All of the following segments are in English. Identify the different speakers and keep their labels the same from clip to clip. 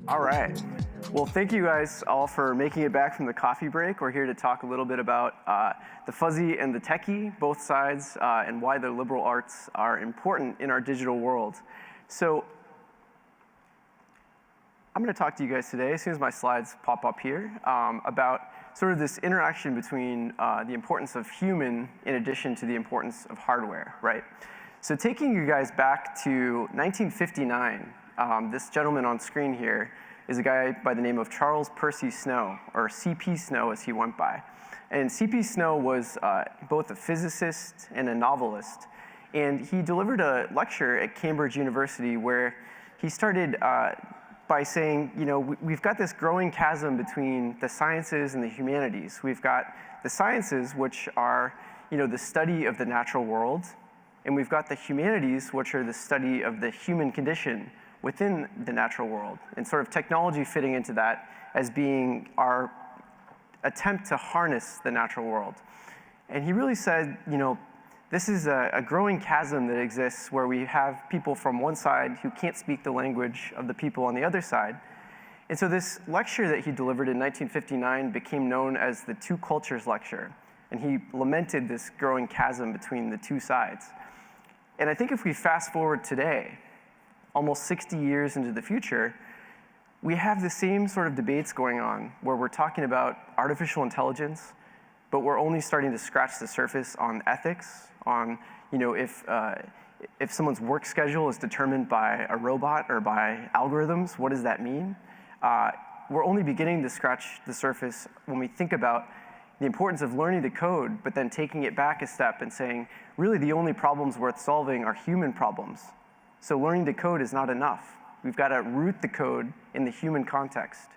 Speaker 1: All right. Well, thank you guys all for making it back from the coffee break. We're here to talk a little bit about the fuzzy and the techie, both sides, and why the liberal arts are important in our digital world. So I'm going to talk to you guys today, as soon as my slides pop up here, about sort of this interaction between the importance of human in addition to the importance of hardware, right? So taking you guys back to 1959, this gentleman on screen here is a guy by the name of Charles Percy Snow, or C.P. Snow as he went by. And C.P. Snow was both a physicist and a novelist. And he delivered a lecture at Cambridge University where he started by saying, you know, we've got this growing chasm between the sciences and the humanities. We've got the sciences, which are, you know, the study of the natural world, and we've got the humanities, which are the study of the human condition within the natural world, and sort of technology fitting into that as being our attempt to harness the natural world. And he really said, you know, this is a growing chasm that exists where we have people from one side who can't speak the language of the people on the other side. And so this lecture that he delivered in 1959 became known as the Two Cultures Lecture. And he lamented this growing chasm between the two sides. And I think if we fast forward today, almost 60 years into the future, we have the same sort of debates going on where we're talking about artificial intelligence, but we're only starting to scratch the surface on ethics, on, you know, if someone's work schedule is determined by a robot or by algorithms, what does that mean? We're only beginning to scratch the surface when we think about the importance of learning to code, but then taking it back a step and saying, really the only problems worth solving are human problems. So learning to code is not enough. We've got to root the code in the human context.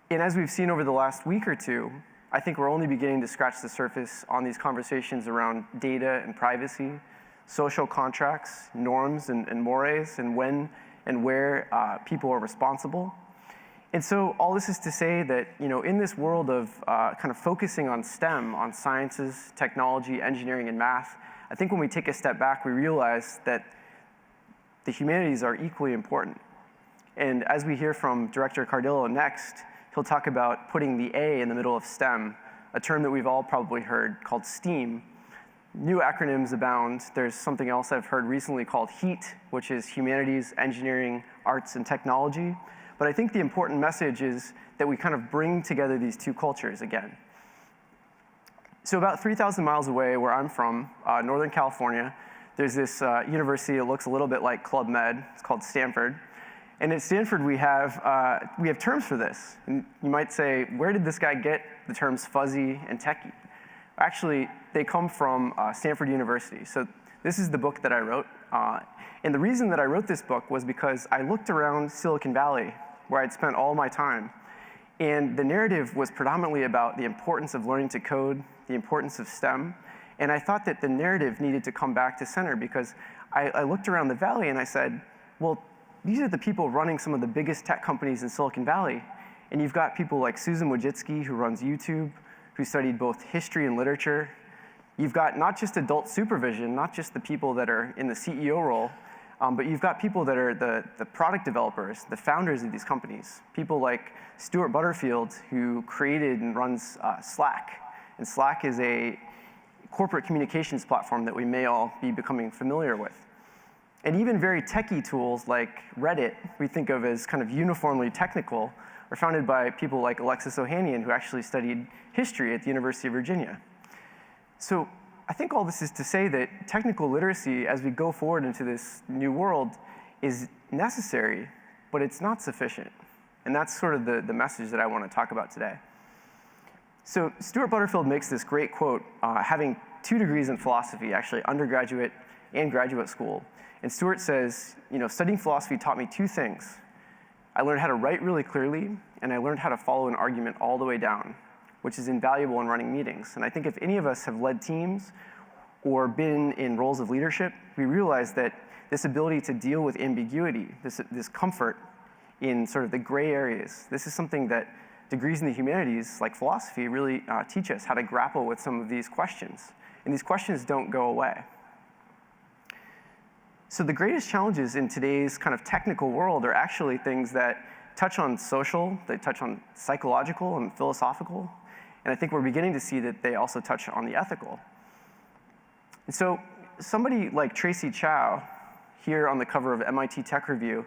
Speaker 1: And as we've seen over the last week or two, I think we're only beginning to scratch the surface on these conversations around data and privacy, social contracts, norms and mores, and when and where people are responsible. And so all this is to say that, you know, in this world of kind of focusing on STEM, on sciences, technology, engineering, and math, I think when we take a step back, we realize that the humanities are equally important. And as we hear from Director Cardillo next, he'll talk about putting the A in the middle of STEM, a term that we've all probably heard called STEAM. New acronyms abound. There's something else I've heard recently called HEAT, which is humanities, engineering, arts, and technology. But I think the important message is that we kind of bring together these two cultures again. So about 3,000 miles away where I'm from, Northern California, there's this university that looks a little bit like Club Med. It's called Stanford. And at Stanford, we have terms for this. And you might say, where did this guy get the terms fuzzy and techie? Actually, they come from Stanford University. So this is the book that I wrote. And the reason that I wrote this book was because I looked around Silicon Valley, where I'd spent all my time. And the narrative was predominantly about the importance of learning to code, the importance of STEM. And I thought that the narrative needed to come back to center because I looked around the valley and I said, well, these are the people running some of the biggest tech companies in Silicon Valley. And you've got people like Susan Wojcicki, who runs YouTube, who studied both history and literature. You've got not just adult supervision, not just the people that are in the CEO role, but you've got people that are the product developers, the founders of these companies. People like Stuart Butterfield, who created and runs Slack. And Slack is a corporate communications platform that we may all be becoming familiar with. And even very techie tools like Reddit, we think of as kind of uniformly technical, are founded by people like Alexis Ohanian, who actually studied history at the University of Virginia. So I think all this is to say that technical literacy, as we go forward into this new world, is necessary, but it's not sufficient. And that's sort of the message that I want to talk about today. So Stuart Butterfield makes this great quote, having 2 degrees in philosophy, actually undergraduate and graduate school. And Stuart says, you know, studying philosophy taught me 2 things. I learned how to write really clearly, and I learned how to follow an argument all the way down, which is invaluable in running meetings. And I think if any of us have led teams or been in roles of leadership, we realize that this ability to deal with ambiguity, this comfort in sort of the gray areas, this is something that degrees in the humanities, like philosophy, really teach us how to grapple with some of these questions. And these questions don't go away. So the greatest challenges in today's kind of technical world are actually things that touch on social, they touch on psychological and philosophical, and I think we're beginning to see that they also touch on the ethical. And so somebody like Tracy Chow, here on the cover of MIT Tech Review,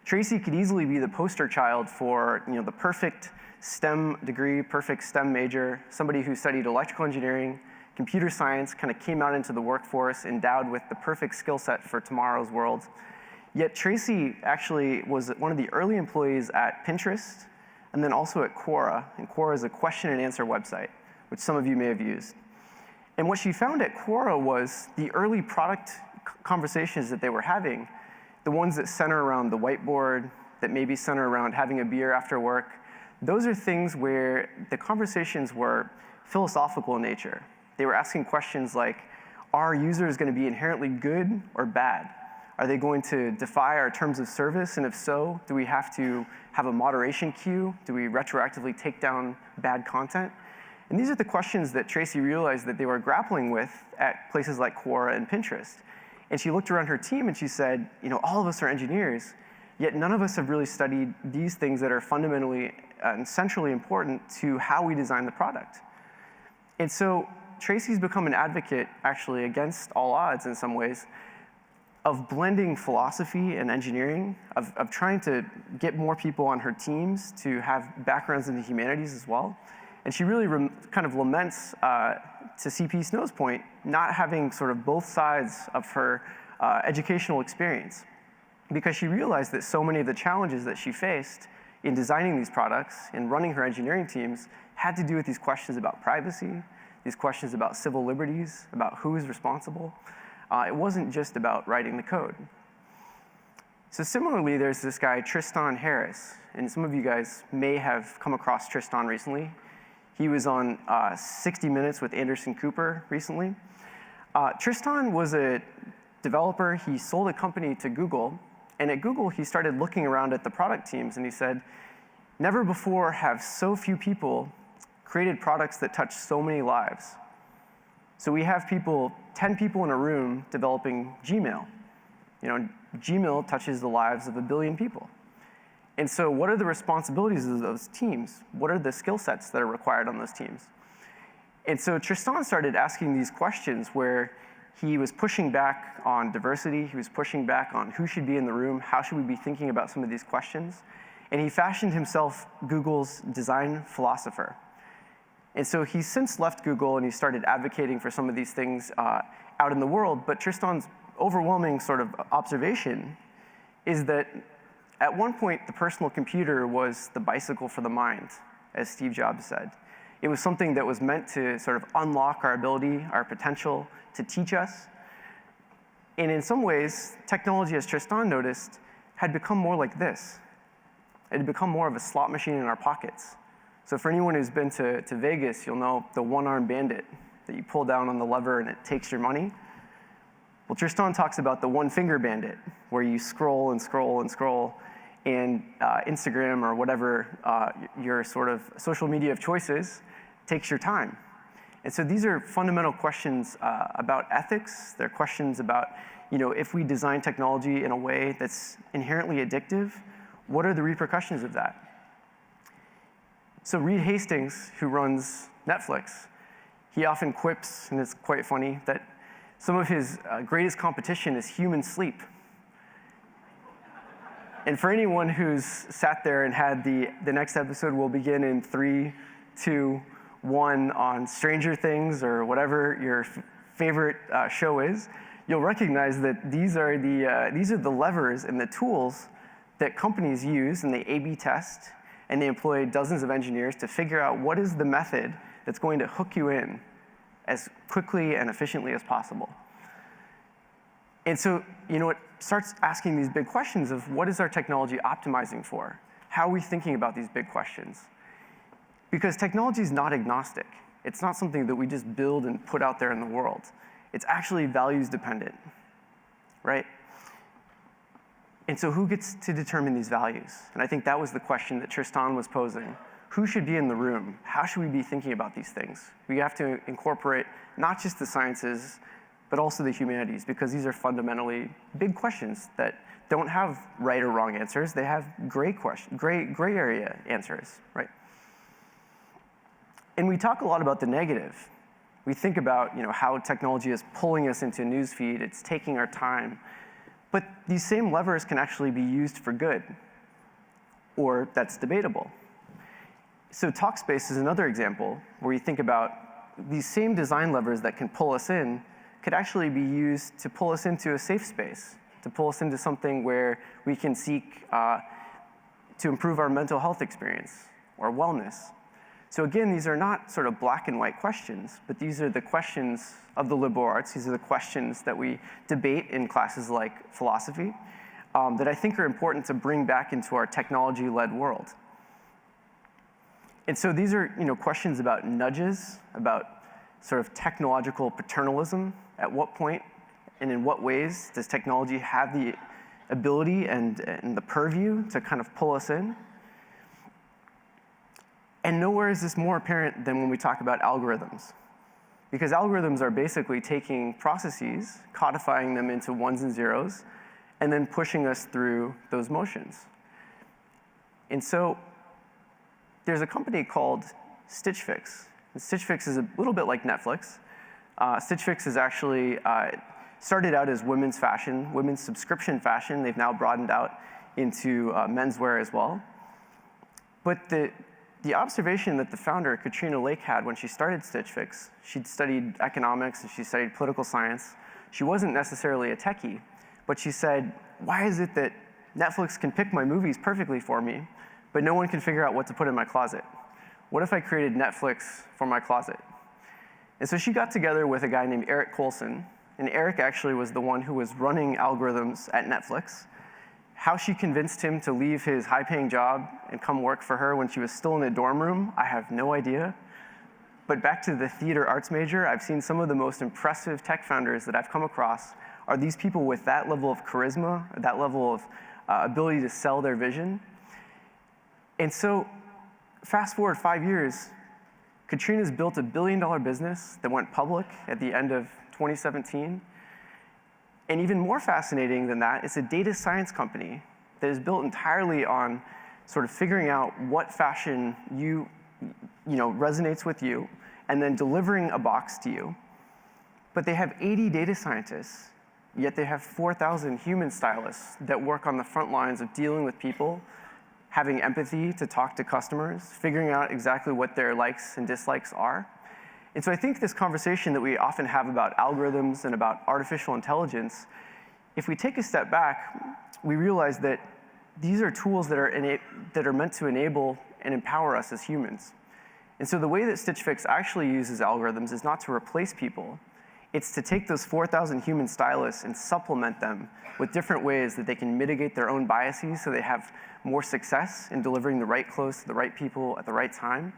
Speaker 1: Tracy could easily be the poster child for the perfect STEM degree, perfect STEM major, somebody who studied electrical engineering, computer science, kind of came out into the workforce endowed with the perfect skill set for tomorrow's world. Yet Tracy actually was one of the early employees at Pinterest and then also at Quora. And Quora is a question and answer website, which some of you may have used. And what she found at Quora was the early product conversations that they were having, the ones that center around the whiteboard, that maybe center around having a beer after work, those are things where the conversations were philosophical in nature. They were asking questions like, are users going to be inherently good or bad? Are they going to defy our terms of service? And if so, do we have to have a moderation queue? Do we retroactively take down bad content? And these are the questions that Tracy realized that they were grappling with at places like Quora and Pinterest. And she looked around her team and she said, all of us are engineers, yet none of us have really studied these things that are fundamentally and centrally important to how we design the product. And so Tracy's become an advocate, actually, against all odds in some ways, of blending philosophy and engineering, of trying to get more people on her teams to have backgrounds in the humanities as well. And she really kind of laments, to CP Snow's point, not having sort of both sides of her educational experience, because she realized that so many of the challenges that she faced in designing these products and running her engineering teams had to do with these questions about privacy, these questions about civil liberties, about who is responsible. It wasn't just about writing the code. So similarly, there's this guy, Tristan Harris, and some of you guys may have come across Tristan recently. He was on 60 Minutes with Anderson Cooper recently. Tristan was a developer. He sold a company to Google, and at Google, he started looking around at the product teams, and he said, never before have so few people created products that touch so many lives. So we have 10 people in a room developing Gmail. Gmail touches the lives of 1 billion people. And so what are the responsibilities of those teams? What are the skill sets that are required on those teams? And so Tristan started asking these questions where he was pushing back on diversity, he was pushing back on who should be in the room, how should we be thinking about some of these questions, and he fashioned himself Google's design philosopher. And so he's since left Google and he started advocating for some of these things out in the world, but Tristan's overwhelming sort of observation is that at one point the personal computer was the bicycle for the mind, as Steve Jobs said. It was something that was meant to sort of unlock our ability, our potential to teach us. And in some ways, technology, as Tristan noticed, had become more like this. It had become more of a slot machine in our pockets. So for anyone who's been to Vegas, you'll know the one-armed bandit that you pull down on the lever and it takes your money. Well, Tristan talks about the one-finger bandit, where you scroll and scroll and scroll, and Instagram or whatever your sort of social media of choice is takes your time. And so these are fundamental questions about ethics. They're questions about, if we design technology in a way that's inherently addictive, what are the repercussions of that? So Reed Hastings, who runs Netflix, he often quips, and it's quite funny, that some of his greatest competition is human sleep. And for anyone who's sat there and had the next episode will begin in 3, 2, 1 on Stranger Things or whatever your favorite show is, you'll recognize that these are the levers and the tools that companies use, and they A/B test, and they employ dozens of engineers to figure out what is the method that's going to hook you in as quickly and efficiently as possible. And so, it starts asking these big questions of what is our technology optimizing for? How are we thinking about these big questions? Because technology is not agnostic. It's not something that we just build and put out there in the world. It's actually values dependent, right? And so who gets to determine these values? And I think that was the question that Tristan was posing. Who should be in the room? How should we be thinking about these things? We have to incorporate not just the sciences, but also the humanities, because these are fundamentally big questions that don't have right or wrong answers. They have gray area answers, right? And we talk a lot about the negative. We think about how technology is pulling us into a news feed, it's taking our time. But these same levers can actually be used for good, or that's debatable. So Talkspace is another example where you think about these same design levers that can pull us in could actually be used to pull us into a safe space, to pull us into something where we can seek to improve our mental health experience or wellness. So again, these are not sort of black and white questions, but these are the questions of the liberal arts. These are the questions that we debate in classes like philosophy that I think are important to bring back into our technology-led world. And so these are questions about nudges, about sort of technological paternalism. At what point and in what ways does technology have the ability and the purview to kind of pull us in? And nowhere is this more apparent than when we talk about algorithms. Because algorithms are basically taking processes, codifying them into ones and zeros, and then pushing us through those motions. And so there's a company called Stitch Fix. And Stitch Fix is a little bit like Netflix. Stitch Fix is actually started out as women's fashion, women's subscription fashion. They've now broadened out into menswear as well. But the observation that the founder, Katrina Lake, had when she started Stitch Fix, she'd studied economics and she studied political science. She wasn't necessarily a techie, but she said, why is it that Netflix can pick my movies perfectly for me, but no one can figure out what to put in my closet? What if I created Netflix for my closet? And so she got together with a guy named Eric Colson, and Eric actually was the one who was running algorithms at Netflix. How she convinced him to leave his high-paying job and come work for her when she was still in a dorm room, I have no idea. But back to the theater arts major, I've seen some of the most impressive tech founders that I've come across are these people with that level of charisma, that level of ability to sell their vision. And so fast forward 5 years, Katrina's built a $1 billion business that went public at the end of 2017. And even more fascinating than that, it's a data science company that is built entirely on sort of figuring out what fashion resonates with you, and then delivering a box to you. But they have 80 data scientists, yet they have 4,000 human stylists that work on the front lines of dealing with people, having empathy to talk to customers, figuring out exactly what their likes and dislikes are. And so I think this conversation that we often have about algorithms and about artificial intelligence, if we take a step back, we realize that these are tools that are meant to enable and empower us as humans. And so the way that Stitch Fix actually uses algorithms is not to replace people. It's to take those 4,000 human stylists and supplement them with different ways that they can mitigate their own biases so they have more success in delivering the right clothes to the right people at the right time.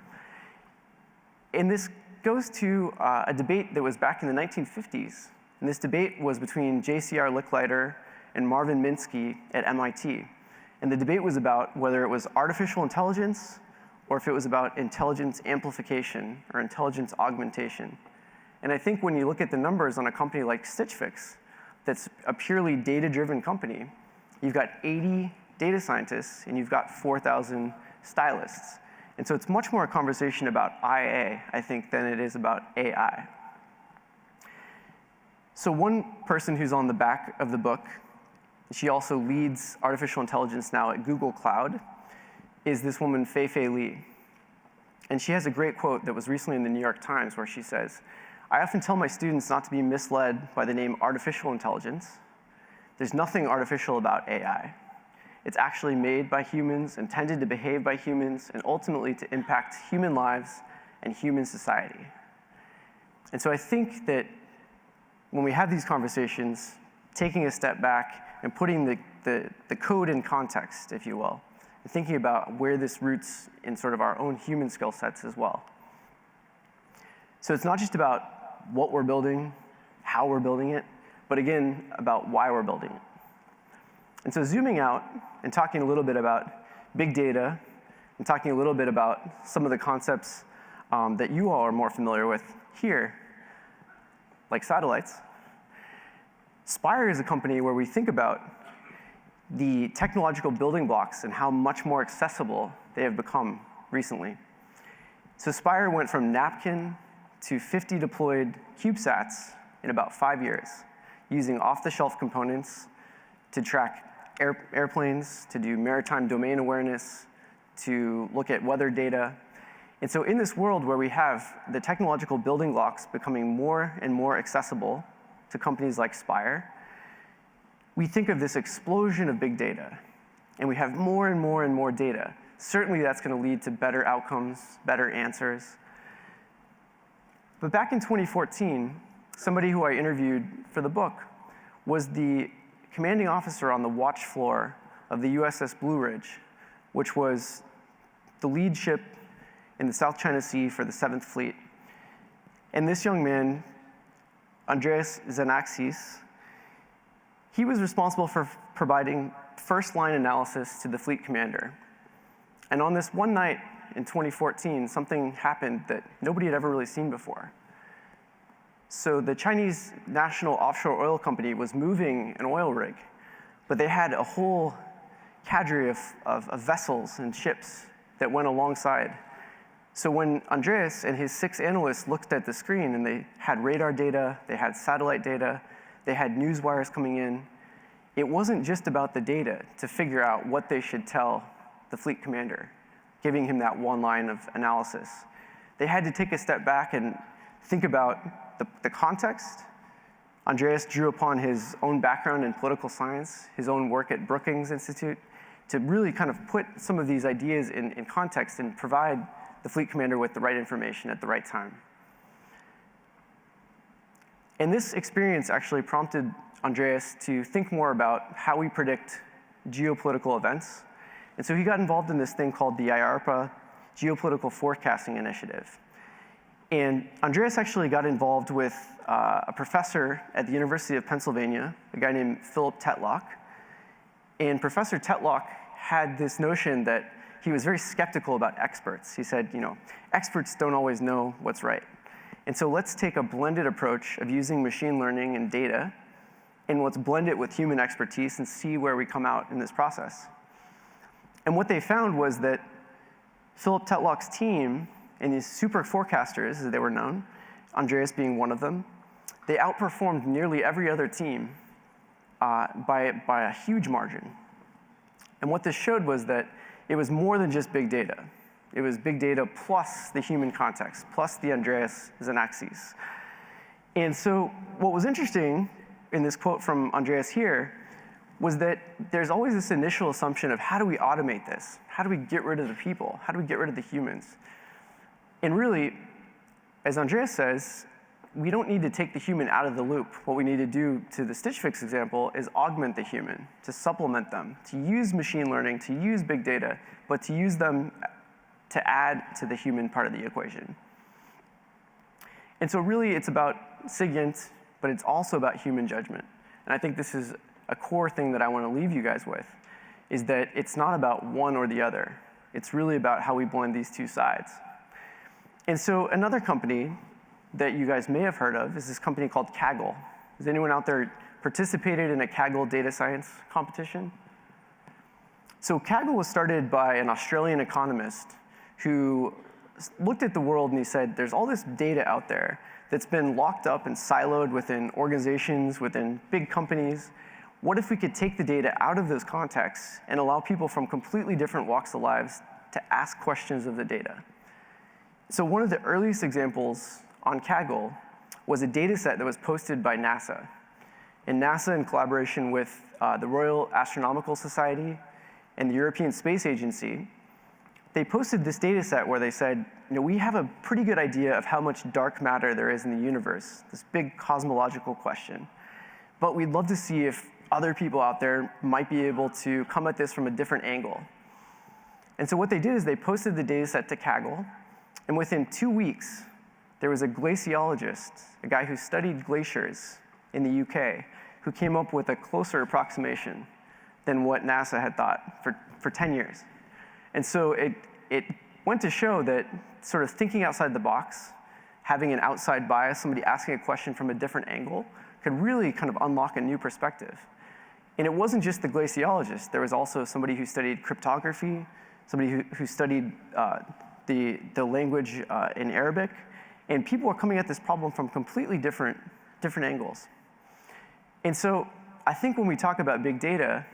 Speaker 1: And this goes to a debate that was back in the 1950s. And this debate was between J.C.R. Licklider and Marvin Minsky at MIT. And the debate was about whether it was artificial intelligence or if it was about intelligence amplification or intelligence augmentation. And I think when you look at the numbers on a company like Stitch Fix, that's a purely data-driven company, you've got 80 data scientists and you've got 4,000 stylists. And so it's much more a conversation about IA, I think, than it is about AI. So one person who's on the back of the book, she also leads artificial intelligence now at Google Cloud, is this woman, Fei-Fei Li. And she has a great quote that was recently in the New York Times where she says, I often tell my students not to be misled by the name artificial intelligence. There's nothing artificial about AI. It's actually made by humans, intended to behave by humans, and ultimately to impact human lives and human society. And so I think that when we have these conversations, taking a step back and putting the code in context, if you will, and thinking about where this roots in sort of our own human skill sets as well. So it's not just about what we're building, how we're building it, but again, about why we're building it. And so zooming out and talking a little bit about big data and talking a little bit about some of the concepts that you all are more familiar with here, like satellites, Spire is a company where we think about the technological building blocks and how much more accessible they have become recently. So Spire went from napkin to 50 deployed CubeSats in about 5 years, using off-the-shelf components to track airplanes, to do maritime domain awareness, to look at weather data. And so in this world where we have the technological building blocks becoming more and more accessible to companies like Spire, we think of this explosion of big data, and we have more and more and more data. Certainly that's going to lead to better outcomes, better answers. But back in 2014, somebody who I interviewed for the book was the commanding officer on the watch floor of the USS Blue Ridge, which was the lead ship in the South China Sea for the 7th Fleet. And this young man, Andreas Xanaxis, he was responsible for providing first-line analysis to the fleet commander. And on this one night in 2014, something happened that nobody had ever really seen before. So the Chinese National Offshore Oil Company was moving an oil rig, but they had a whole cadre of vessels and ships that went alongside. So when Andreas and his 6 analysts looked at the screen and they had radar data, they had satellite data, they had news wires coming in, it wasn't just about the data to figure out what they should tell the fleet commander, giving him that one line of analysis. They had to take a step back and think about the context. Andreas drew upon his own background in political science, his own work at Brookings Institute, to really kind of put some of these ideas in context and provide the fleet commander with the right information at the right time. And this experience actually prompted Andreas to think more about how we predict geopolitical events. And so he got involved in this thing called the IARPA Geopolitical Forecasting Initiative. And Andreas actually got involved with a professor at the University of Pennsylvania, a guy named Philip Tetlock. And Professor Tetlock had this notion that he was very skeptical about experts. He said, experts don't always know what's right. And so let's take a blended approach of using machine learning and data, and let's blend it with human expertise and see where we come out in this process. And what they found was that Philip Tetlock's team and these super forecasters, as they were known, Andreas being one of them, they outperformed nearly every other team by a huge margin. And what this showed was that it was more than just big data. It was big data plus the human context, plus the Andreas Xanaxis. And so what was interesting in this quote from Andreas here was that there's always this initial assumption of how do we automate this? How do we get rid of the people? How do we get rid of the humans? And really, as Andreas says, we don't need to take the human out of the loop. What we need to do, to the Stitch Fix example, is augment the human, to supplement them, to use machine learning, to use big data, but to use them to add to the human part of the equation. And so really it's about SIGINT, but it's also about human judgment. And I think this is a core thing that I want to leave you guys with, is that it's not about one or the other. It's really about how we blend these two sides. And so another company that you guys may have heard of is this company called Kaggle. Has anyone out there participated in a Kaggle data science competition? So Kaggle was started by an Australian economist who looked at the world and he said, there's all this data out there that's been locked up and siloed within organizations, within big companies. What if we could take the data out of those contexts and allow people from completely different walks of lives to ask questions of the data? So one of the earliest examples on Kaggle was a data set that was posted by NASA. And NASA, in collaboration with the Royal Astronomical Society and the European Space Agency, they posted this data set where they said, we have a pretty good idea of how much dark matter there is in the universe, this big cosmological question. But we'd love to see if other people out there might be able to come at this from a different angle. And so what they did is they posted the data set to Kaggle, and within 2 weeks, there was a glaciologist, a guy who studied glaciers in the UK, who came up with a closer approximation than what NASA had thought for 10 years. And so it went to show that sort of thinking outside the box, having an outside bias, somebody asking a question from a different angle, could really kind of unlock a new perspective. And it wasn't just the glaciologist. There was also somebody who studied cryptography, somebody who studied the language in Arabic. And people were coming at this problem from completely different angles. And so I think when we talk about big data,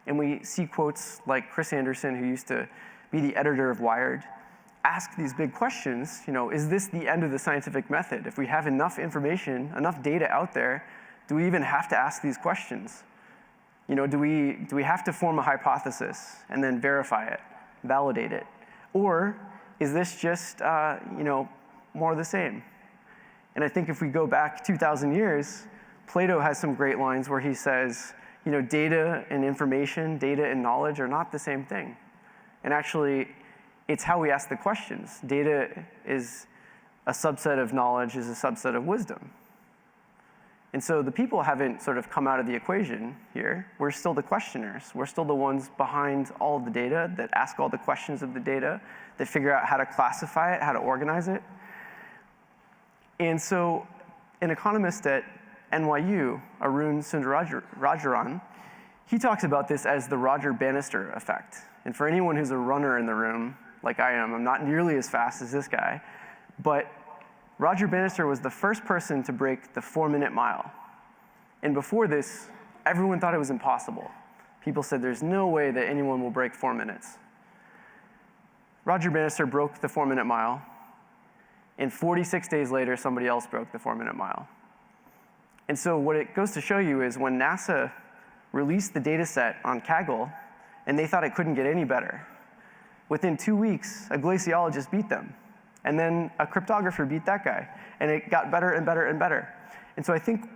Speaker 1: and we see quotes like Chris Anderson, who used to be the editor of Wired, ask these big questions, is this the end of the scientific method? If we have enough information, enough data out there, do we even have to ask these questions? Do we have to form a hypothesis and then verify it, validate it? Or is this just more of the same? And I think if we go back 2,000 years, Plato has some great lines where he says, data and information, data and knowledge are not the same thing. And actually, it's how we ask the questions. Data is a subset of knowledge, is a subset of wisdom. And so the people haven't sort of come out of the equation here. We're still the questioners. We're still the ones behind all of the data that ask all the questions of the data, that figure out how to classify it, how to organize it. And so an economist at NYU, Arun Sundararajan, he talks about this as the Roger Bannister effect. And for anyone who's a runner in the room, like I am, I'm not nearly as fast as this guy, but Roger Bannister was the first person to break the 4-minute mile. And before this, everyone thought it was impossible. People said there's no way that anyone will break 4 minutes. Roger Bannister broke the 4-minute mile, and 46 days later, somebody else broke the 4-minute mile. And so what it goes to show you is when NASA released the data set on Kaggle, and they thought it couldn't get any better, within 2 weeks, a glaciologist beat them. And then a cryptographer beat that guy. And it got better and better and better. And so I think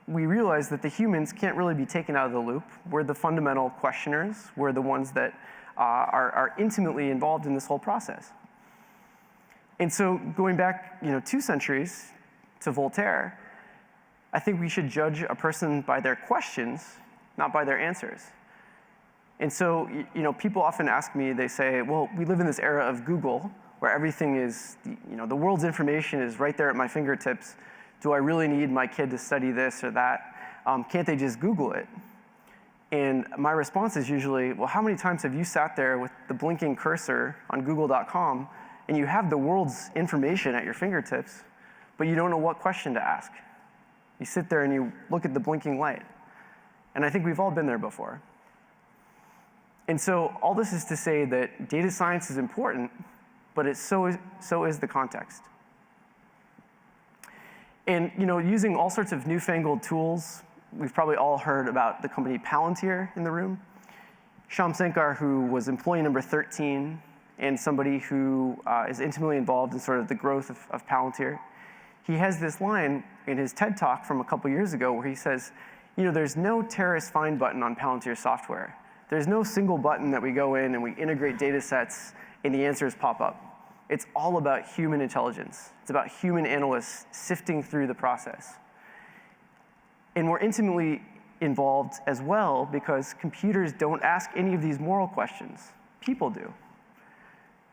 Speaker 1: we realize that the humans can't really be taken out of the loop. We're the fundamental questioners. We're the ones that are intimately involved in this whole process. And so going back 2 centuries to Voltaire, I think we should judge a person by their questions, not by their answers. And so people often ask me, they say, well, we live in this era of Google, where everything is, the world's information is right there at my fingertips. Do I really need my kid to study this or that? Can't they just Google it? And my response is usually, well, how many times have you sat there with the blinking cursor on google.com and you have the world's information at your fingertips, but you don't know what question to ask? You sit there and you look at the blinking light. And I think we've all been there before. And so all this is to say that data science is important, but so is the context. And using all sorts of newfangled tools, we've probably all heard about the company Palantir in the room. Shyam Sankar, who was employee number 13, and somebody who is intimately involved in sort of the growth of Palantir, he has this line in his TED Talk from a couple years ago where he says, there's no terrorist find button on Palantir software. There's no single button that we go in and we integrate data sets and the answers pop up. It's all about human intelligence. It's about human analysts sifting through the process. And we're intimately involved as well because computers don't ask any of these moral questions. People do.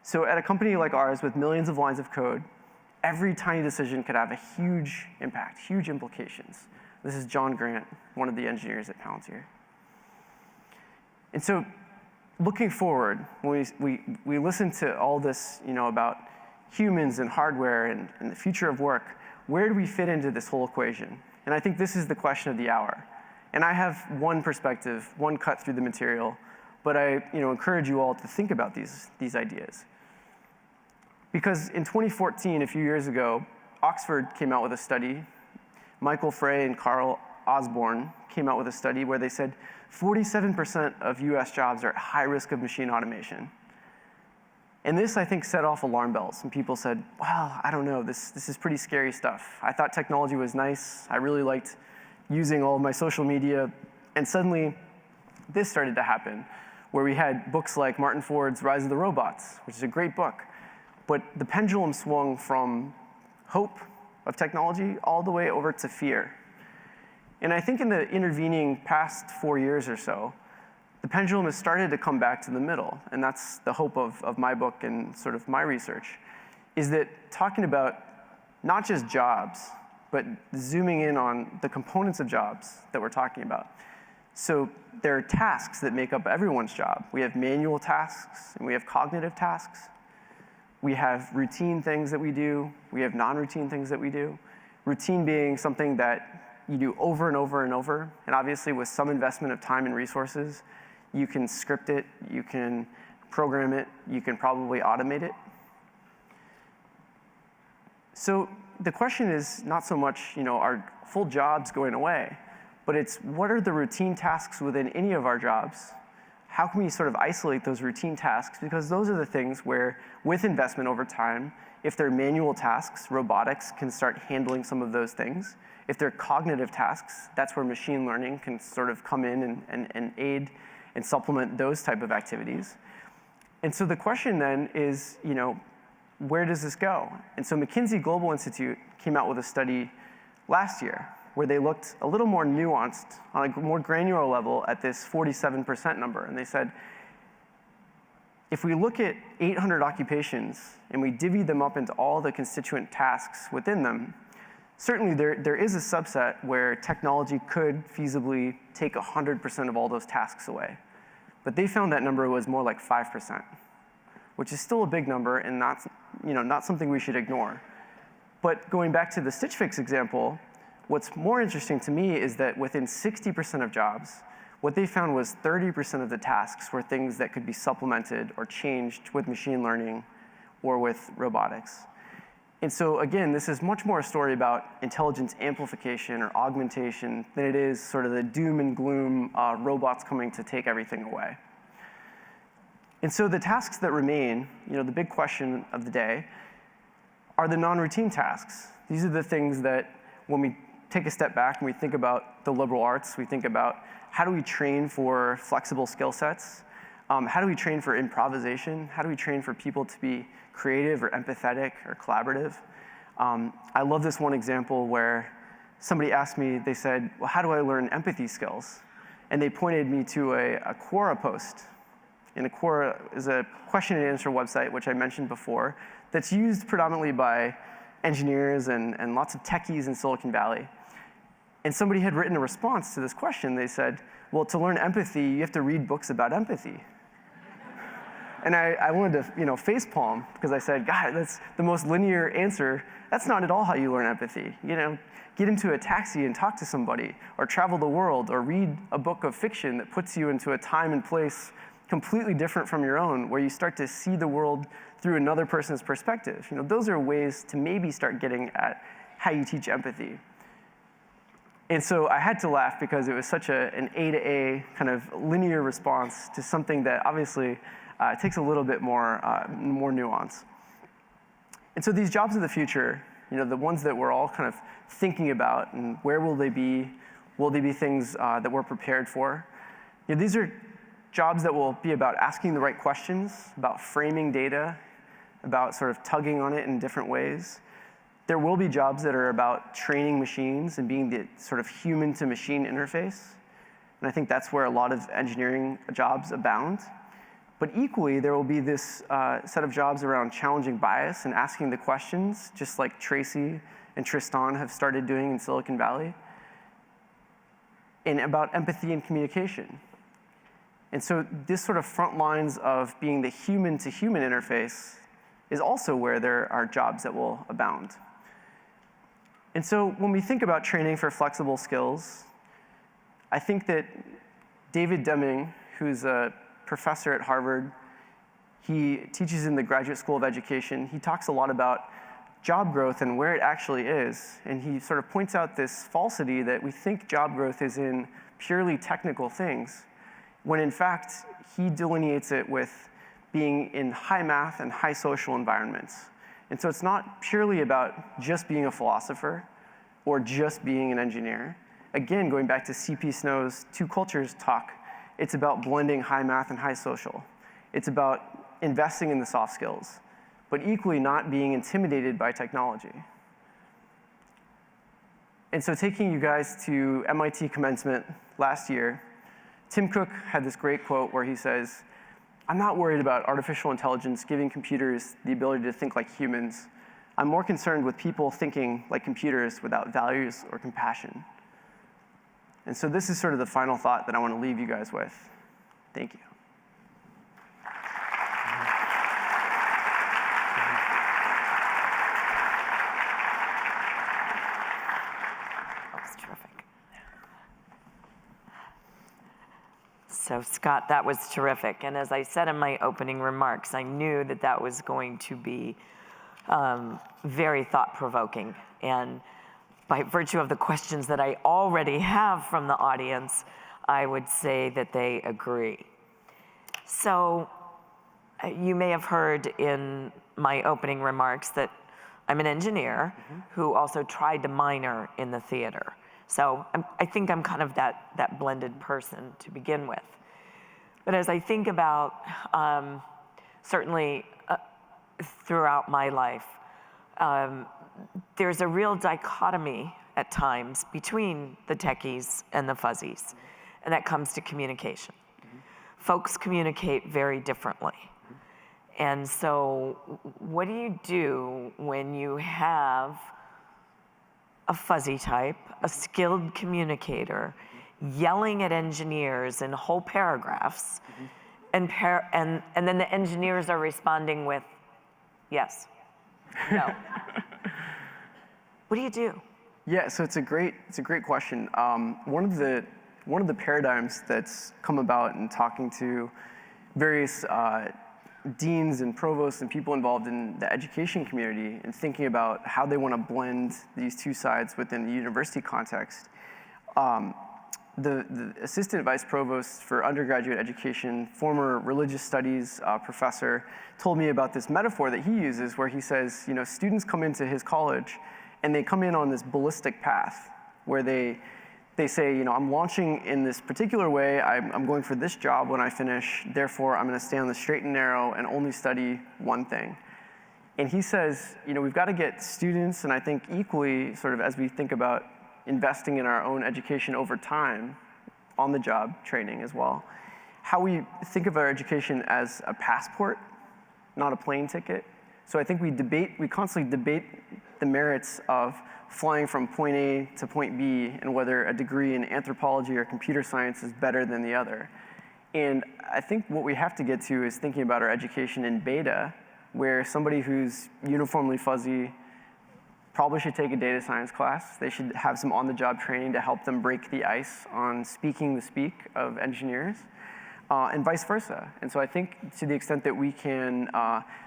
Speaker 1: So at a company like ours with millions of lines of code, every tiny decision could have a huge impact, huge implications. This is John Grant, one of the engineers at Palantir. And so looking forward, when we listen to all this about humans and hardware and the future of work, where do we fit into this whole equation? And I think this is the question of the hour. And I have one perspective, one cut through the material, but I encourage you all to think about these ideas. Because in 2014, a few years ago, Oxford came out with a study. Michael Frey and Carl Osborne came out with a study where they said 47% of US jobs are at high risk of machine automation. And this, I think, set off alarm bells. And people said, well, I don't know, this is pretty scary stuff. I thought technology was nice. I really liked using all of my social media. And suddenly, this started to happen, where we had books like Martin Ford's Rise of the Robots, which is a great book. But the pendulum swung from hope of technology all the way over to fear. And I think in the intervening past 4 years or so, the pendulum has started to come back to the middle. And that's the hope of my book and sort of my research, is that talking about not just jobs, but zooming in on the components of jobs that we're talking about. So there are tasks that make up everyone's job. We have manual tasks, and we have cognitive tasks. We have routine things that we do. We have non-routine things that we do. Routine being something that you do over and over and over. And obviously, with some investment of time and resources, you can script it, you can program it, you can probably automate it. So the question is not so much, are full jobs going away? But it's what are the routine tasks within any of our jobs? How can we sort of isolate those routine tasks? Because those are the things where, with investment over time, if they're manual tasks, robotics can start handling some of those things. If they're cognitive tasks, that's where machine learning can sort of come in and aid and supplement those type of activities. And so the question then is, where does this go? And so McKinsey Global Institute came out with a study last year where they looked a little more nuanced, on a more granular level, at this 47% number. And they said, if we look at 800 occupations and we divvy them up into all the constituent tasks within them, certainly there is a subset where technology could feasibly take 100% of all those tasks away. But they found that number was more like 5%, which is still a big number and not something we should ignore. But going back to the Stitch Fix example, what's more interesting to me is that within 60% of jobs, what they found was 30% of the tasks were things that could be supplemented or changed with machine learning or with robotics. And so again, this is much more a story about intelligence amplification or augmentation than it is sort of the doom and gloom robots coming to take everything away. And so the tasks that remain, the big question of the day, are the non-routine tasks. These are the things that when we take a step back and we think about the liberal arts, we think about how do we train for flexible skill sets? How do we train for improvisation? How do we train for people to be creative or empathetic or collaborative? I love this one example where somebody asked me, they said, well, how do I learn empathy skills? And they pointed me to a Quora post. And a Quora is a question and answer website, which I mentioned before, that's used predominantly by engineers and lots of techies in Silicon Valley. And somebody had written a response to this question. They said, well, to learn empathy, you have to read books about empathy. And I wanted to facepalm because I said, God, that's the most linear answer. That's not at all how you learn empathy. Get into a taxi and talk to somebody, or travel the world, or read a book of fiction that puts you into a time and place completely different from your own, where you start to see the world through another person's perspective. Those are ways to maybe start getting at how you teach empathy. And so I had to laugh because it was such an A to A kind of linear response to something that obviously takes a little bit more nuance. And so these jobs of the future, the ones that we're all kind of thinking about, and where will they be? Will they be things that we're prepared for? These are jobs that will be about asking the right questions, about framing data, about sort of tugging on it in different ways. There will be jobs that are about training machines and being the sort of human-to-machine interface. And I think that's where a lot of engineering jobs abound. But equally, there will be this set of jobs around challenging bias and asking the questions, just like Tracy and Tristan have started doing in Silicon Valley, and about empathy and communication. And so this sort of front lines of being the human-to-human interface is also where there are jobs that will abound. And so when we think about training for flexible skills, I think that David Deming, who's a professor at Harvard, he teaches in the Graduate School of Education. He talks a lot about job growth and where it actually is. And he sort of points out this falsity that we think job growth is in purely technical things, when in fact, he delineates it with being in high math and high social environments. And so it's not purely about just being a philosopher or just being an engineer. Again, going back to C.P. Snow's Two Cultures talk, it's about blending high math and high social. It's about investing in the soft skills, but equally not being intimidated by technology. And so taking you guys to MIT commencement last year, Tim Cook had this great quote where he says, I'm not worried about artificial intelligence giving computers the ability to think like humans. I'm more concerned with people thinking like computers without values or compassion. And so this is sort of the final thought that I want to leave you guys with. Thank you.
Speaker 2: So Scott, that was terrific. And as I said in my opening remarks, I knew that that was going to be very thought-provoking. And by virtue of the questions that I already have from the audience, I would say that they agree. So you may have heard in my opening remarks that I'm an engineer who also tried to minor in the theater. So I think I'm kind of that blended person to begin with. But as I think about, certainly throughout my life, there's a real dichotomy at times between the techies and the fuzzies, and that comes to communication. Folks communicate very differently. And so what do you do when you have a fuzzy type, a skilled communicator, yelling at engineers in whole paragraphs, and then the engineers are responding with, yes, no. What do you do?
Speaker 1: Yeah, so it's a great question. One of the paradigms that's come about in talking to various deans and provosts and people involved in the education community and thinking about how they want to blend these two sides within the university context. The assistant vice provost for undergraduate education, former religious studies professor, told me about this metaphor that he uses where he says, students come into his college and they come in on this ballistic path where they say, I'm launching in this particular way, I'm going for this job when I finish, therefore I'm going to stay on the straight and narrow and only study one thing. And he says, we've got to get students, and I think equally, sort of as we think about investing in our own education over time, on-the-job training as well, how we think of our education as a passport, not a plane ticket. So I think we constantly debate the merits of flying from point A to point B and whether a degree in anthropology or computer science is better than the other. And I think what we have to get to is thinking about our education in beta, where somebody who's uniformly fuzzy probably should take a data science class. They should have some on-the-job training to help them break the ice on speaking the speak of engineers, and vice versa. And so I think to the extent that we can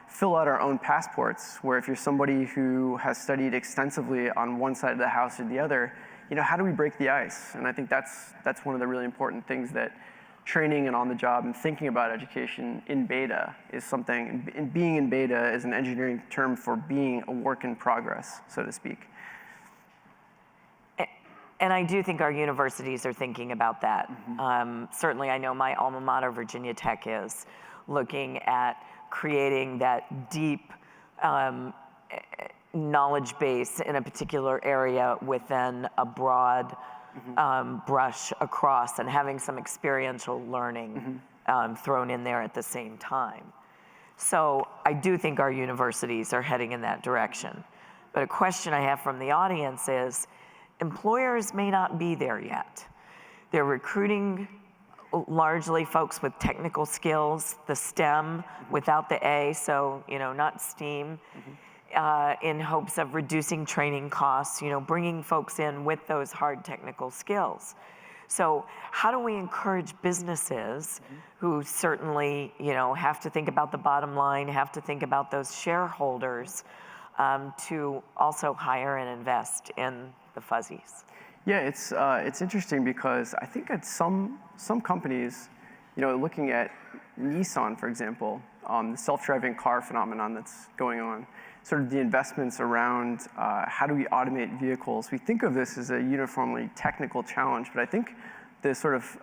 Speaker 1: fill out our own passports, where if you're somebody who has studied extensively on one side of the house or the other, how do we break the ice? And I think that's one of the really important things that training and on the job and thinking about education in beta is something, and being in beta is an engineering term for being a work in progress, so to speak.
Speaker 2: And I do think our universities are thinking about that. Certainly I know my alma mater, Virginia Tech, is looking at creating that deep knowledge base in a particular area within a broad brush across, and having some experiential learning thrown in there at the same time. So I do think our universities are heading in that direction. But a question I have from the audience is, employers may not be there yet. They're recruiting largely folks with technical skills, the STEM without the A, so not STEAM, in hopes of reducing training costs, bringing folks in with those hard technical skills. So how do we encourage businesses who certainly, have to think about the bottom line, have to think about those shareholders, to also hire and invest in the fuzzies?
Speaker 1: Yeah, it's interesting because I think at some companies, looking at Nissan, for example, the self-driving car phenomenon that's going on, sort of the investments around how do we automate vehicles. We think of this as a uniformly technical challenge, but I think the sort of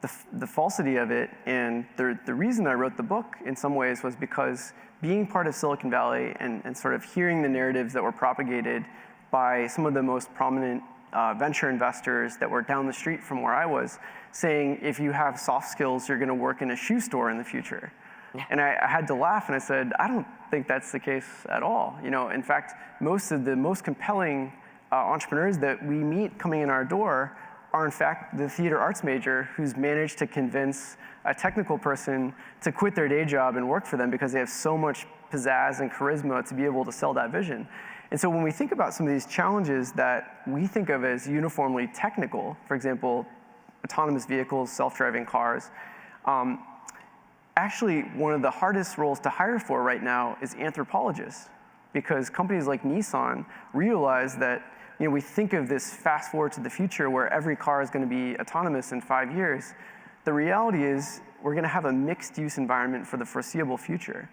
Speaker 1: the falsity of it, and the reason I wrote the book in some ways was because being part of Silicon Valley and sort of hearing the narratives that were propagated by some of the most prominent venture investors that were down the street from where I was, saying if you have soft skills, you're going to work in a shoe store in the future. And I had to laugh, and I said, I don't think that's the case at all. In fact, most of the most compelling entrepreneurs that we meet coming in our door are in fact the theater arts major who's managed to convince a technical person to quit their day job and work for them because they have so much pizzazz and charisma to be able to sell that vision. And so when we think about some of these challenges that we think of as uniformly technical, for example, autonomous vehicles, self-driving cars, actually one of the hardest roles to hire for right now is anthropologists, because companies like Nissan realize that we think of this fast forward to the future where every car is going to be autonomous in 5 years. The reality is we're going to have a mixed use environment for the foreseeable future.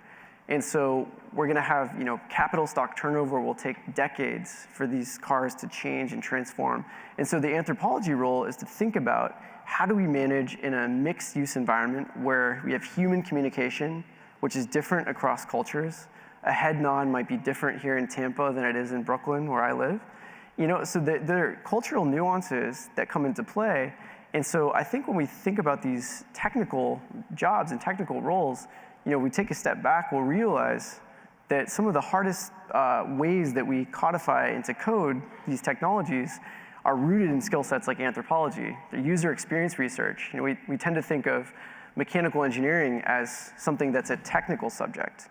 Speaker 1: And so we're going to have, capital stock turnover will take decades for these cars to change and transform. And so the anthropology role is to think about how do we manage in a mixed use environment where we have human communication, which is different across cultures. A head nod might be different here in Tampa than it is in Brooklyn, where I live. So there are cultural nuances that come into play. And so I think when we think about these technical jobs and technical roles, we take a step back, we'll realize that some of the hardest ways that we codify into code these technologies are rooted in skill sets like anthropology, the user experience research. We tend to think of mechanical engineering as something that's a technical subject.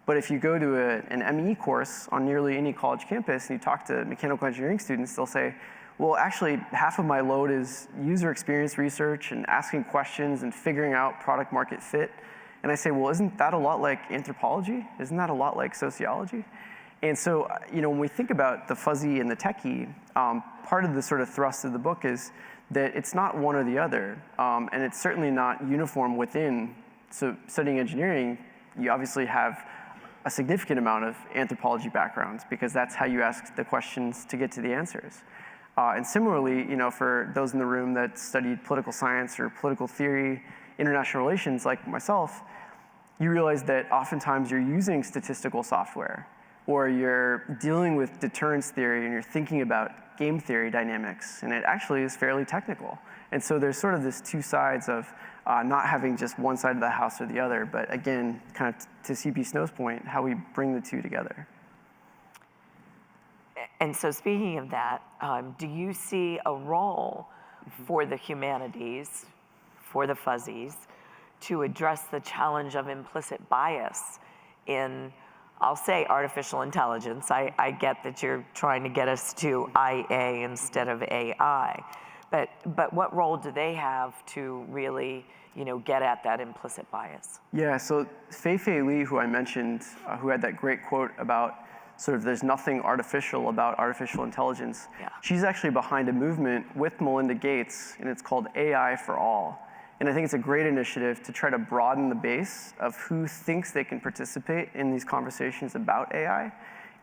Speaker 1: But if you go to an ME course on nearly any college campus and you talk to mechanical engineering students, they'll say, well, actually, half of my load is user experience research and asking questions and figuring out product market fit. And I say, well, isn't that a lot like anthropology? Isn't that a lot like sociology? And so, when we think about the fuzzy and the techie, part of the sort of thrust of the book is that it's not one or the other. And it's certainly not uniform within. So studying engineering, you obviously have a significant amount of anthropology backgrounds because that's how you ask the questions to get to the answers. And similarly, for those in the room that studied political science or political theory, international relations like myself, you realize that oftentimes you're using statistical software or you're dealing with deterrence theory and you're thinking about game theory dynamics, and it actually is fairly technical. And so there's sort of this two sides of not having just one side of the house or the other, but again, kind of to CP Snow's point, how we bring the two together.
Speaker 2: And so speaking of that, do you see a role for the humanities, for the fuzzies, to address the challenge of implicit bias in, I'll say, artificial intelligence? I get that you're trying to get us to IA instead of AI, but what role do they have to really, get at that implicit bias?
Speaker 1: Yeah, so Fei-Fei Li, who I mentioned, who had that great quote about sort of there's nothing artificial about artificial intelligence.
Speaker 2: Yeah.
Speaker 1: She's actually behind a movement with Melinda Gates, and it's called AI for All. And I think it's a great initiative to try to broaden the base of who thinks they can participate in these conversations about AI.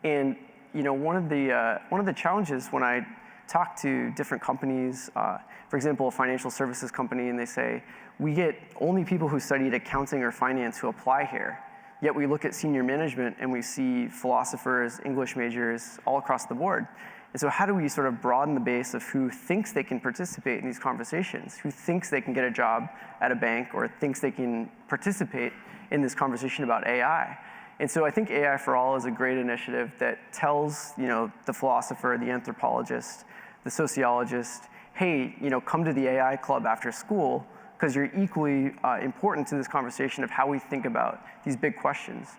Speaker 1: And one of the challenges when I talk to different companies, for example, a financial services company, and they say, we get only people who studied accounting or finance who apply here. Yet we look at senior management and we see philosophers, English majors, all across the board. And so how do we sort of broaden the base of who thinks they can participate in these conversations, who thinks they can get a job at a bank or thinks they can participate in this conversation about AI? And so I think AI for All is a great initiative that tells the philosopher, the anthropologist, the sociologist, hey, come to the AI club after school because you're equally important to this conversation of how we think about these big questions.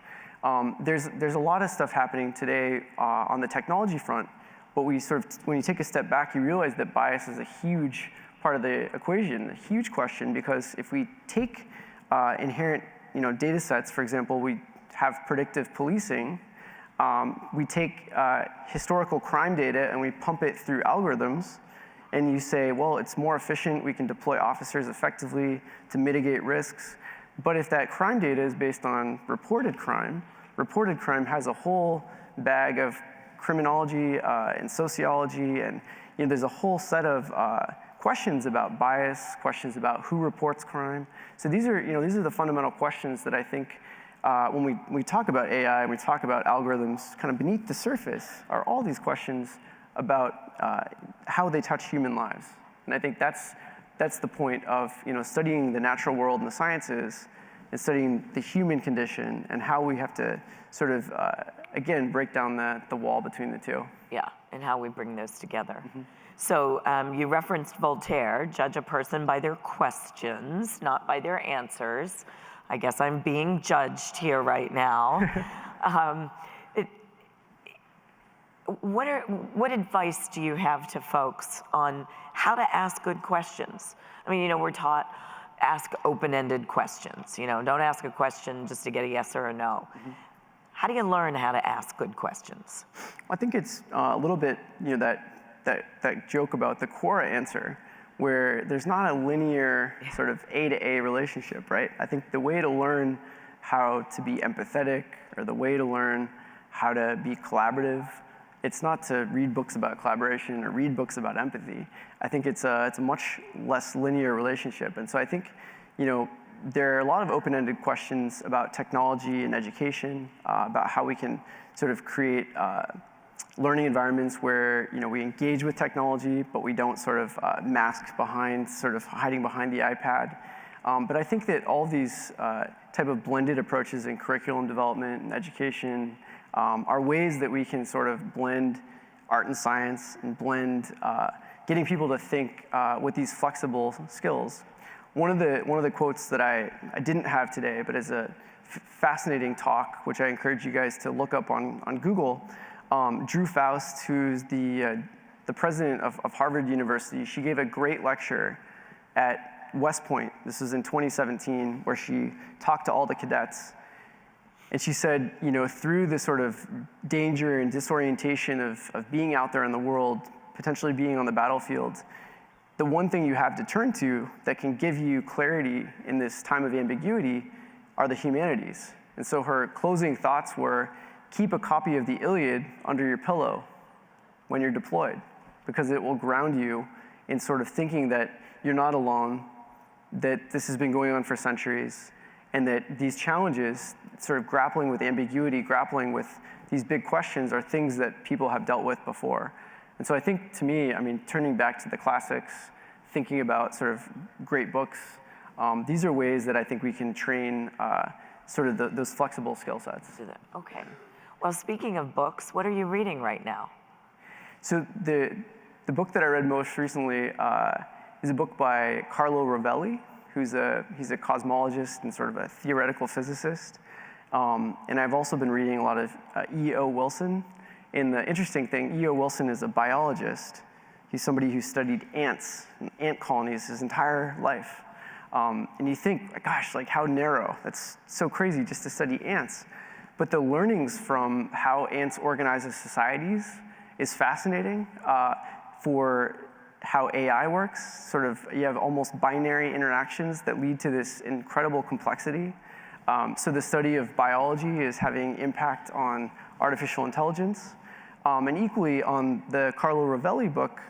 Speaker 1: There's a lot of stuff happening today on the technology front, but when you take a step back, you realize that bias is a huge part of the equation, a huge question, because if we take inherent data sets, for example, we have predictive policing, we take historical crime data and we pump it through algorithms, and you say, well, it's more efficient, we can deploy officers effectively to mitigate risks. But if that crime data is based on reported crime has a whole bag of criminology and sociology, and there's a whole set of questions about bias, questions about who reports crime. So these are the fundamental questions that I think when we talk about AI and we talk about algorithms, kind of beneath the surface are all these questions about how they touch human lives. And I think that's the point of studying the natural world and the sciences, and studying the human condition and how we have to sort of, again, break down the wall between the two.
Speaker 2: Yeah, and how we bring those together. So you referenced Voltaire, judge a person by their questions, not by their answers. I guess I'm being judged here right now. What advice do you have to folks on how to ask good questions? I mean, we're taught ask open-ended questions. Don't ask a question just to get a yes or a no. How do you learn how to ask good questions?
Speaker 1: I think it's a little bit, that joke about the Quora answer, where there's not a linear sort of A to A relationship, right? I think the way to learn how to be empathetic, or the way to learn how to be collaborative, it's not to read books about collaboration or read books about empathy. I think it's a much less linear relationship. And so I think, there are a lot of open-ended questions about technology and education, about how we can sort of create learning environments where we engage with technology, but we don't sort of mask behind, sort of hiding behind the iPad. But I think that all of these type of blended approaches in curriculum development and education are ways that we can sort of blend art and science and blend getting people to think with these flexible skills. One of the quotes that I didn't have today, but is a fascinating talk, which I encourage you guys to look up on Google. Drew Faust, who's the president of Harvard University, she gave a great lecture at West Point. This was in 2017, where she talked to all the cadets. And she said, through the sort of danger and disorientation of being out there in the world, potentially being on the battlefield, the one thing you have to turn to that can give you clarity in this time of ambiguity are the humanities. And so her closing thoughts were, keep a copy of the Iliad under your pillow when you're deployed, because it will ground you in sort of thinking that you're not alone, that this has been going on for centuries, and that these challenges, sort of grappling with ambiguity, grappling with these big questions, are things that people have dealt with before. And so I think, to me, turning back to the classics, thinking about sort of great books, these are ways that I think we can train sort of those flexible skill sets.
Speaker 2: Okay. Well, speaking of books, what are you reading right now?
Speaker 1: So the book that I read most recently is a book by Carlo Rovelli, he's a cosmologist and sort of a theoretical physicist. And I've also been reading a lot of E.O. Wilson. And the interesting thing, E.O. Wilson is a biologist. He's somebody who studied ants and ant colonies his entire life. And you think, gosh, how narrow. That's so crazy just to study ants. But the learnings from how ants organize as societies is fascinating. For how AI works, sort of, you have almost binary interactions that lead to this incredible complexity. So the study of biology is having impact on artificial intelligence. And equally on the Carlo Rovelli book,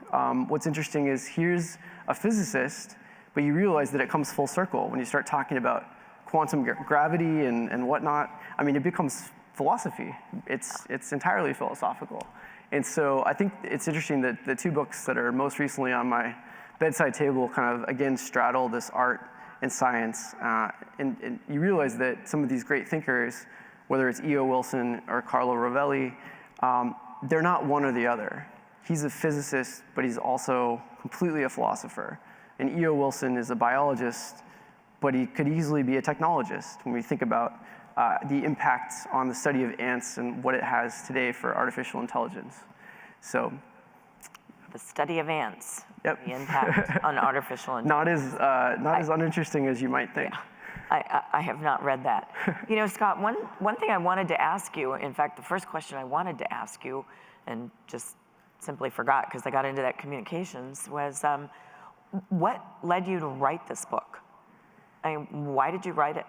Speaker 1: what's interesting is here's a physicist, but you realize that it comes full circle when you start talking about quantum gravity and whatnot. It becomes philosophy. It's entirely philosophical. And so I think it's interesting that the two books that are most recently on my bedside table kind of, again, straddle this art and science. And you realize that some of these great thinkers, whether it's E.O. Wilson or Carlo Rovelli, they're not one or the other. He's a physicist, but he's also completely a philosopher. And E.O. Wilson is a biologist, but he could easily be a technologist when we think about the impact on the study of ants and what it has today for artificial intelligence. So,
Speaker 2: the study of ants.
Speaker 1: Yep.
Speaker 2: The impact on artificial intelligence.
Speaker 1: Not as uninteresting as you might think.
Speaker 2: Yeah. I have not read that. Scott, one thing I wanted to ask you, in fact, the first question I wanted to ask you, and just simply forgot because I got into that communications, was what led you to write this book? Why did you write it?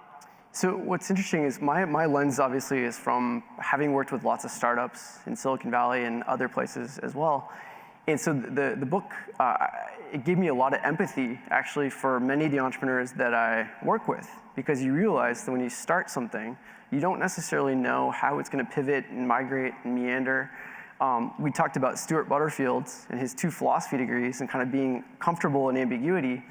Speaker 1: So what's interesting is my lens obviously is from having worked with lots of startups in Silicon Valley and other places as well. And so the book, it gave me a lot of empathy actually for many of the entrepreneurs that I work with, because you realize that when you start something, you don't necessarily know how it's going to pivot and migrate and meander. We talked about Stuart Butterfield and his 2 philosophy degrees and kind of being comfortable in ambiguity.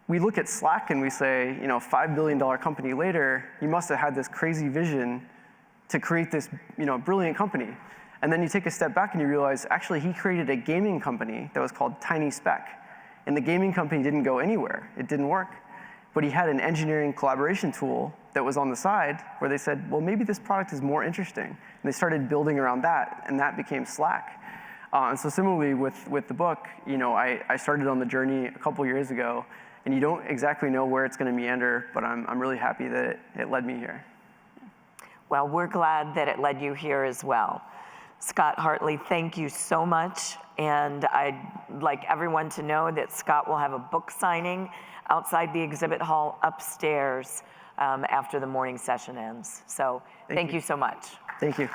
Speaker 1: we look at Slack and we say, $5 billion company later, you must have had this crazy vision to create this brilliant company. And then you take a step back and you realize, actually, he created a gaming company that was called Tiny Spec. And the gaming company didn't go anywhere. It didn't work. But he had an engineering collaboration tool that was on the side where they said, well, maybe this product is more interesting. And they started building around that, and that became Slack. And so similarly with the book, I started on the journey a couple years ago, and you don't exactly know where it's going to meander, but I'm really happy that it led me here.
Speaker 2: Well, we're glad that it led you here as well. Scott Hartley, thank you so much. And I'd like everyone to know that Scott will have a book signing outside the exhibit hall upstairs after the morning session ends. So thank you so much.
Speaker 1: Thank you.